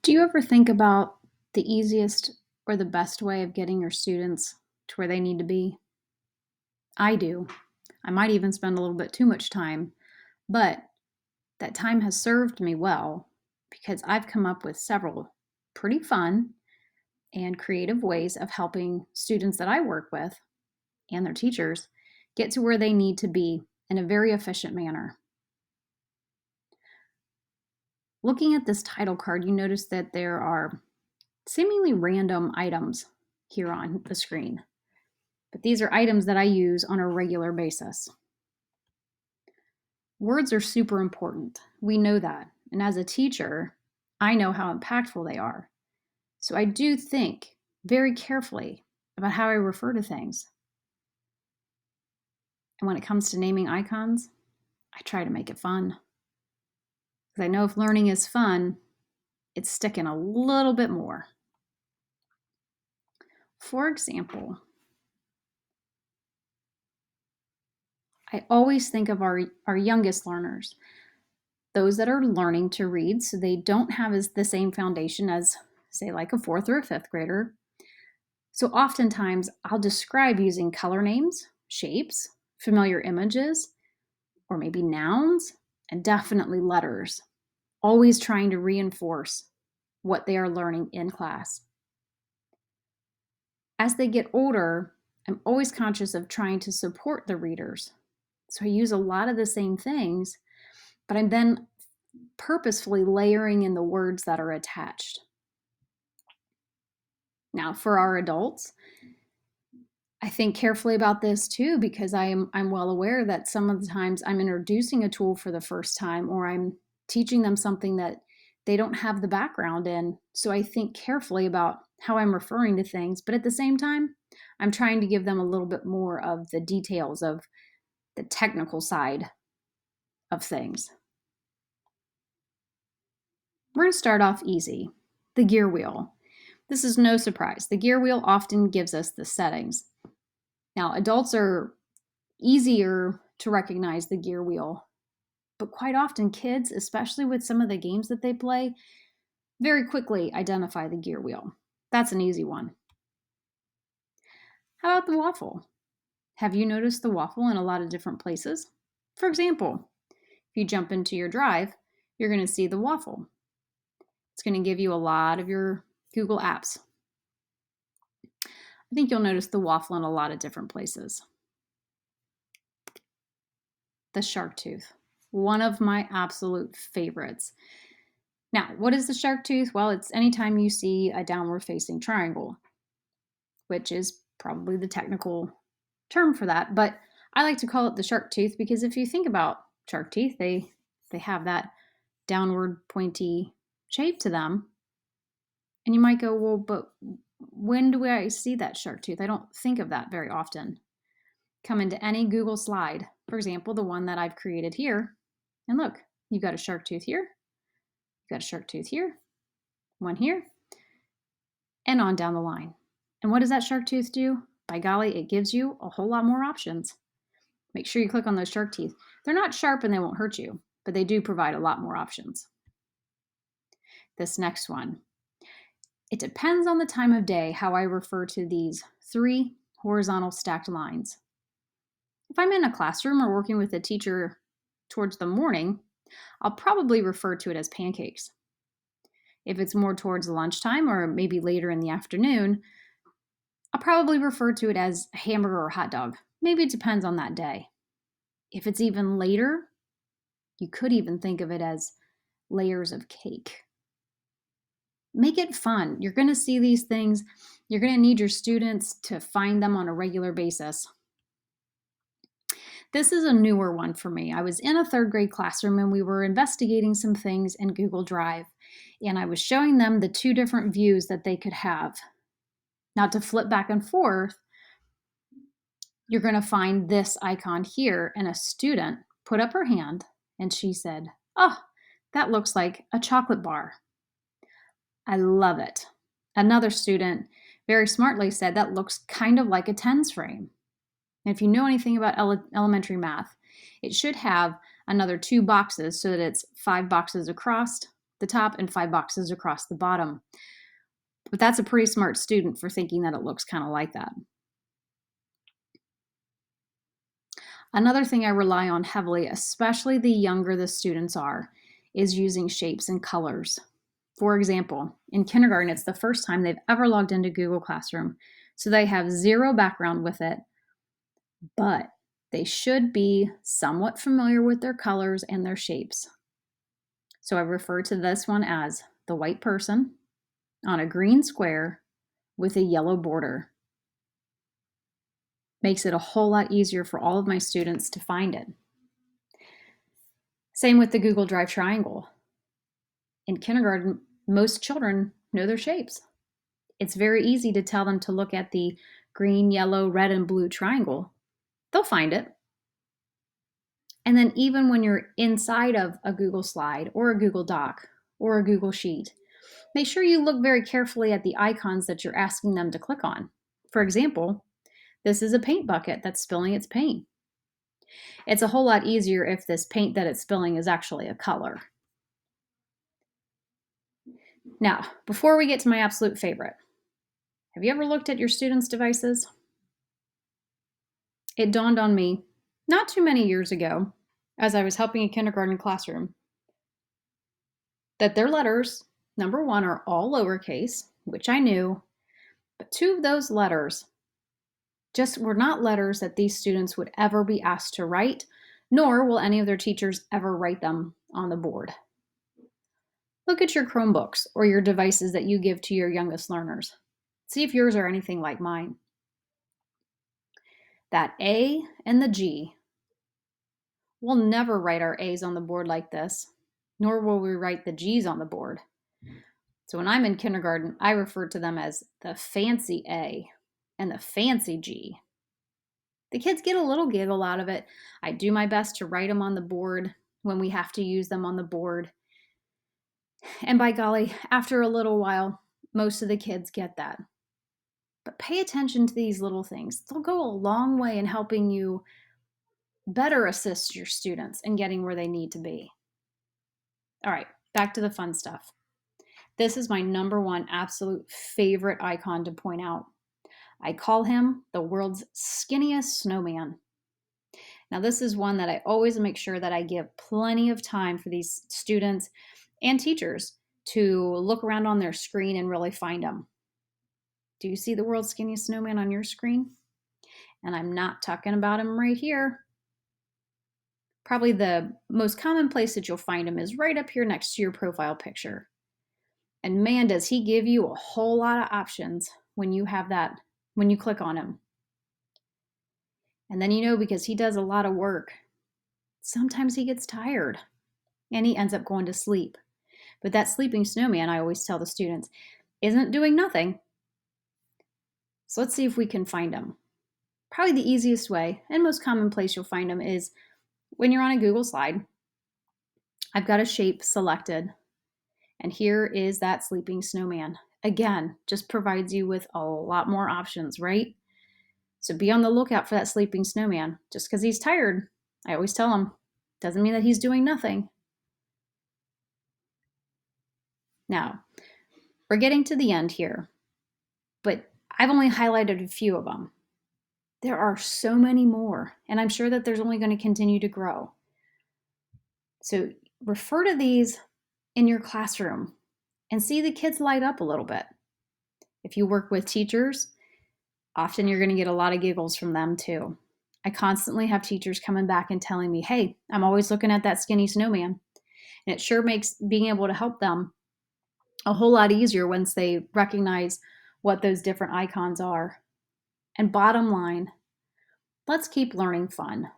Do you ever think about the easiest or the best way of getting your students to where they need to be? I do. I might even spend a little bit too much time, but that time has served me well because I've come up with several pretty fun and creative ways of helping students that I work with and their teachers get to where they need to be in a very efficient manner. Looking at this title card, you notice that there are seemingly random items here on the screen. But these are items that I use on a regular basis. Words are super important. We know that. And as a teacher, I know how impactful they are. So I do think very carefully about how I refer to things. And when it comes to naming icons, I try to make it fun. Because I know if learning is fun, it's sticking a little bit more. For example, I always think of our youngest learners, those that are learning to read, so they don't have the same foundation as, say, like a fourth or a fifth grader. So oftentimes I'll describe using color names, shapes, familiar images, or maybe nouns, and definitely letters, always trying to reinforce what they are learning in class. As they get older, I'm always conscious of trying to support the readers. So I use a lot of the same things, but I'm then purposefully layering in the words that are attached. Now, for our adults, I think carefully about this too, because I'm well aware that some of the times I'm introducing a tool for the first time, or I'm teaching them something that they don't have the background in. So I think carefully about how I'm referring to things, but at the same time, I'm trying to give them a little bit more of the details of the technical side of things. We're going to start off easy. The gear wheel. This is no surprise. The gear wheel often gives us the settings. Now, adults are easier to recognize the gear wheel, but quite often kids, especially with some of the games that they play, very quickly identify the gear wheel. That's an easy one. How about the waffle? Have you noticed the waffle in a lot of different places? For example, if you jump into your drive, you're going to see the waffle. It's going to give you a lot of your Google apps. I think you'll notice the waffle in a lot of different places. The shark tooth, one of my absolute favorites. Now, what is the shark tooth? Well, it's anytime you see a downward facing triangle, which is probably the technical term for that. But I like to call it the shark tooth because if you think about shark teeth, they have that downward pointy shape to them. And you might go, well, but when do I see that shark tooth? I don't think of that very often. Come into any Google slide, for example, the one that I've created here, and look, you've got a shark tooth here, you've got a shark tooth here, one here, and on down the line. And what does that shark tooth do? By golly, it gives you a whole lot more options. Make sure you click on those shark teeth. They're not sharp and they won't hurt you, but they do provide a lot more options. This next one. It depends on the time of day how I refer to these 3 horizontal stacked lines. If I'm in a classroom or working with a teacher towards the morning, I'll probably refer to it as pancakes. If it's more towards lunchtime or maybe later in the afternoon, I'll probably refer to it as a hamburger or hot dog. Maybe it depends on that day. If it's even later, you could even think of it as layers of cake. Make it fun. You're going to see these things. You're going to need your students to find them on a regular basis. This is a newer one for me. I was in a 3rd grade classroom and we were investigating some things in Google Drive, and I was showing them the 2 different views that they could have. Now, to flip back and forth, you're going to find this icon here, and a student put up her hand and she said, "Oh, that looks like a chocolate bar." I love it. Another student very smartly said, "That looks kind of like a tens frame." And if you know anything about elementary math, it should have another 2 boxes so that it's 5 boxes across the top and 5 boxes across the bottom. But that's a pretty smart student for thinking that it looks kind of like that. Another thing I rely on heavily, especially the younger the students are, is using shapes and colors. For example, in kindergarten, it's the first time they've ever logged into Google Classroom, so they have zero background with it, but they should be somewhat familiar with their colors and their shapes. So I refer to this one as the white person on a green square with a yellow border. Makes it a whole lot easier for all of my students to find it. Same with the Google Drive triangle. In kindergarten, most children know their shapes. It's very easy to tell them to look at the green, yellow, red, and blue triangle. They'll find it. And then even when you're inside of a Google slide or a Google Doc or a Google Sheet, make sure you look very carefully at the icons that you're asking them to click on. For example, this is a paint bucket that's spilling its paint. It's a whole lot easier if this paint that it's spilling is actually a color. Now, before we get to my absolute favorite, have you ever looked at your students' devices? It dawned on me not too many years ago, as I was helping a kindergarten classroom, that their letters, number one, are all lowercase, which I knew, but two of those letters just were not letters that these students would ever be asked to write, nor will any of their teachers ever write them on the board. Look at your Chromebooks or your devices that you give to your youngest learners. See if yours are anything like mine. That A and the G, we'll never write our A's on the board like this, nor will we write the G's on the board. So when I'm in kindergarten, I refer to them as the fancy A and the fancy G. The kids get a little giggle out of it. I do my best to write them on the board when we have to use them on the board. And by golly, after a little while, most of the kids get that. But pay attention to these little things. They'll go a long way in helping you better assist your students in getting where they need to be. All right, back to the fun stuff. This is my number one absolute favorite icon to point out. I call him the world's skinniest snowman. Now, this is one that I always make sure that I give plenty of time for these students and teachers to look around on their screen and really find them. Do you see the world's skinniest snowman on your screen? And I'm not talking about him right here. Probably the most common place that you'll find him is right up here next to your profile picture. And man, does he give you a whole lot of options when you have that, when you click on him. And then because he does a lot of work, sometimes he gets tired and he ends up going to sleep. But that sleeping snowman, I always tell the students, isn't doing nothing. So let's see if we can find him. Probably the easiest way and most common place you'll find him is when you're on a Google slide. I've got a shape selected, and here is that sleeping snowman. Again, just provides you with a lot more options, right? So be on the lookout for that sleeping snowman. Just because he's tired, I always tell him, doesn't mean that he's doing nothing. Now, we're getting to the end here, but I've only highlighted a few of them. There are so many more, and I'm sure that there's only going to continue to grow. So refer to these in your classroom and see the kids light up a little bit. If you work with teachers, often you're going to get a lot of giggles from them too. I constantly have teachers coming back and telling me, hey, I'm always looking at that skinny snowman. And it sure makes being able to help them a whole lot easier once they recognize what those different icons are. And bottom line, let's keep learning fun.